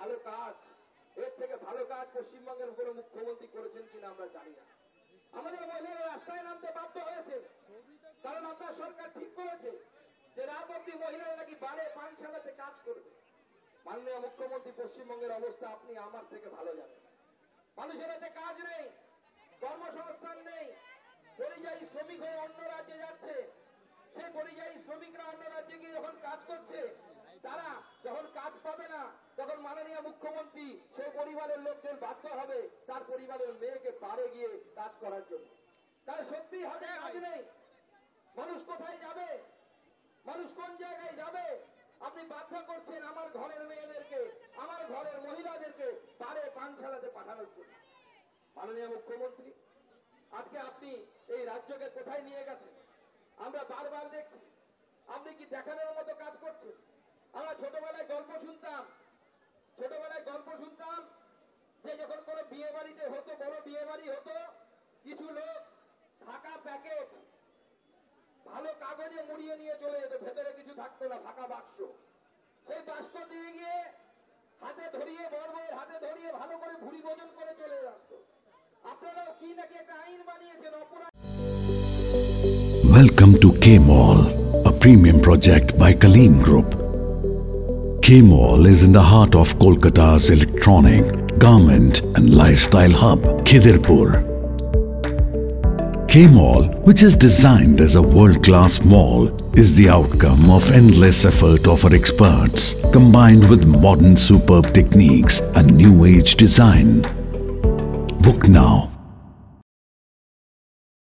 ভালো কাজ, এর থেকে ভালো কাজ পশ্চিমবঙ্গের কোনো মুখ্যমন্ত্রী করেছেন কিনা আমরা জানি না। আমাদের মহিলারা রাস্তায় নামতে বাধ্য হয়েছে, কারণ আপনার সরকার ঠিক করেছে যে রাত অব্দি মহিলারা নাকি বারে পানশালাতে কাজ করবে। মাননীয় মুখ্যমন্ত্রী, পশ্চিমবঙ্গের অবস্থা আপনি আমার থেকে ভালো জানেন। মানুষের হাতে কাজ নেই, কর্মসংস্থান নেই, পরিযায়ী শ্রমিক হয়ে অন্য রাজ্যে যাচ্ছে। সেই পরিযায়ী শ্রমিকরা অন্য রাজ্যে গিয়ে যখন কাজ করছে, তারা যখন কাজ পাবে না, তখন মাননীয় মুখ্যমন্ত্রী সেই পরিবারের লোকদের বাধ্য হবে তার পরিবারের মেয়েকে পারে গিয়ে কাজ করার জন্য। তার সত্যি হাতে কাজ নেই, মানুষ কোথায় যাবে, মানুষ কোন জায়গায় যাবে? আপনি বাধ্য করছেন আমার ঘরের মেয়েদেরকে, আমার ঘরের মহিলাদেরকে পারে পানশালাতে পাঠানোর জন্য। মাননীয় মুখ্যমন্ত্রী, আজকে আপনি এই রাজ্যকে কোথায় নিয়ে গেছেন আমরা বারবার দেখছি। আপনি কি দেখানোর মতো কাজ করছেন? আমরা ছোটবেলায় গল্প শুনতাম যে যখন কোনো বিয়ে বাড়িতে হতো, বড় বিয়ে বাড়ি হতো, কিছু লোক ফাঁকা প্যাকেট ভালো কাগজে মুড়িয়ে নিয়ে চলে যেত, ভেতরে কিছু থাকতো না, ফাঁকা বাক্স। সেই বাক্স দিয়ে গিয়ে হাতে ধরিয়ে, বড় বউয়ের হাতে ধরিয়ে ভালো করে ভুড়ি ভোজন করে চলে আসতো। আপনারাও কি নাকি একটা আইন বানিয়েছেন অপরাধ। Welcome to K-Mall, a premium project by Kaleen Group. K-Mall is in the heart of Kolkata's electronic, garment and lifestyle hub, Khidirpur. K-Mall, which is designed as a world-class mall, is the outcome of endless effort of our experts, combined with modern superb techniques and new-age design. Book now